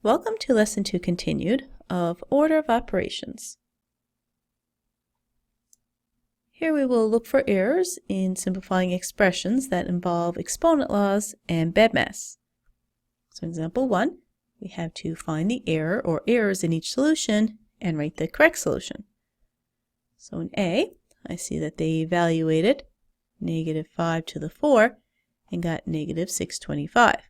Welcome to Lesson 2 Continued of Order of Operations. Here we will look for errors in simplifying expressions that involve exponent laws and BEDMAS. So in example 1, we have to find the error or errors in each solution and write the correct solution. So in A, I see that they evaluated -5 to the 4 and got -625.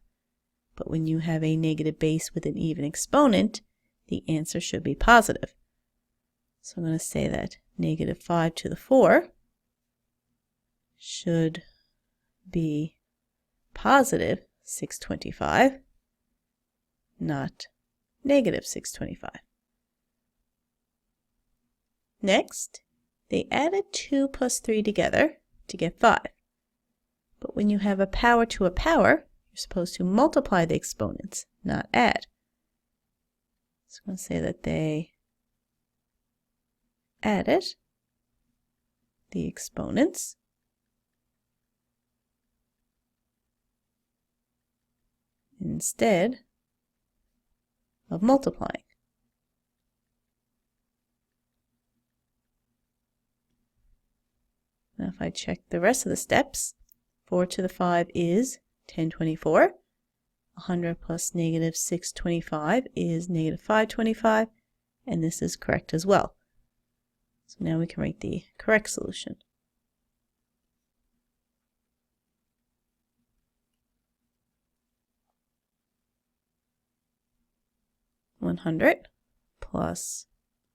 But when you have a negative base with an even exponent, the answer should be positive. So I'm going to say that -5 to the 4 should be positive 625, not negative 625. Next, they added 2 plus 3 together to get 5. But when you have a power to a power, you're supposed to multiply the exponents, not add. So I'm going to say that they added the exponents instead of multiplying. Now if I check the rest of the steps, 4 to the 5 is 1024. 100 plus -625 is -525, and this is correct as well. So now we can write the correct solution. (100) plus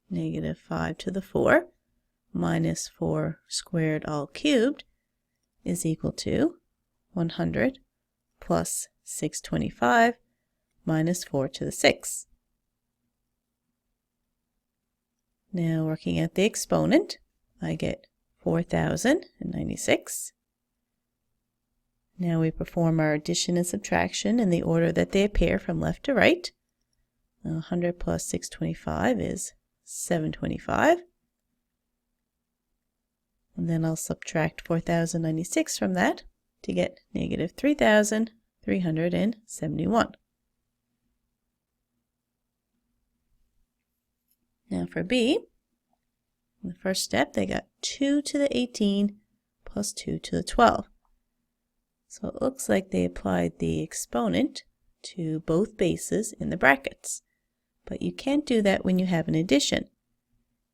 -5 to the 4 minus 4 squared all cubed is equal to 100 plus 625 minus 4 to the 6. Now working at the exponent, I get 4096. Now we perform our addition and subtraction in the order that they appear from left to right. 100 plus 625 is 725. And then I'll subtract 4096 from that to get -3371. Now for B, in the first step they got 2 to the 18 plus 2 to the 12. So it looks like they applied the exponent to both bases in the brackets. But you can't do that when you have an addition.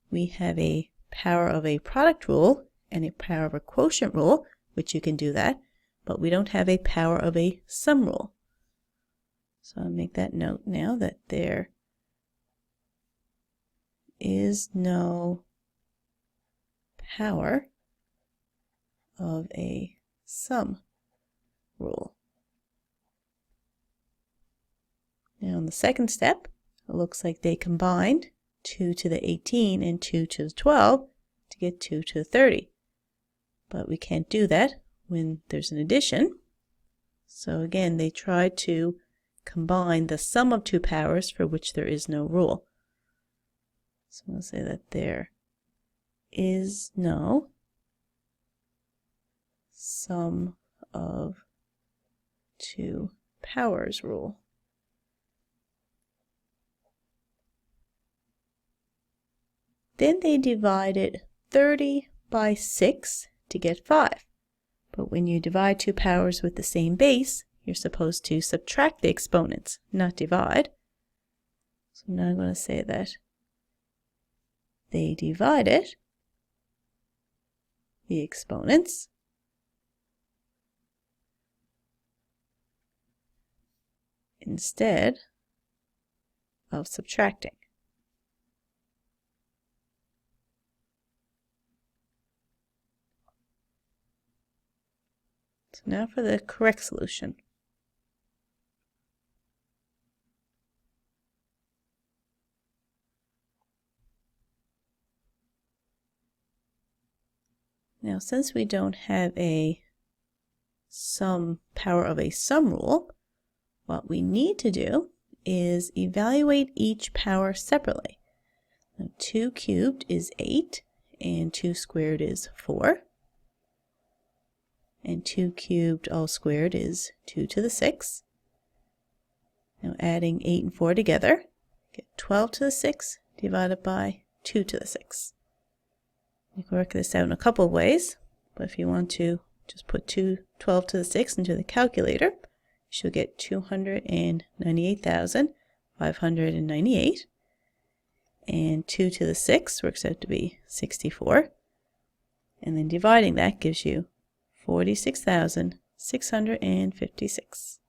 We have a power of a product rule and a power of a quotient rule, which you can do that, but we don't have a power of a sum rule. So I'll make that note now that there is no power of a sum rule. Now in the second step, it looks like they combined 2 to the 18 and 2 to the 12 to get 2 to the 30. But we can't do that when there's an addition. So again, they tried to combine the sum of two powers for which there is no rule. So I'm going to say that there is no sum of two powers rule. Then they divided 30 by 6 to get 5. But when you divide two powers with the same base, you're supposed to subtract the exponents, not divide. So now I'm going to say that they divided the exponents instead of subtracting. So now for the correct solution. Now since we don't have a power of a sum rule, what we need to do is evaluate each power separately. Now 2 cubed is 8 and 2 squared is 4. And 2 cubed all squared is 2 to the 6. Now adding 8 and 4 together, get 12 to the 6 divided by 2 to the 6. You can work this out in a couple of ways, but if you want to just put 12 to the 6 into the calculator, you should get 298,598. And 2 to the 6 works out to be 64. And then dividing that gives you 46,656.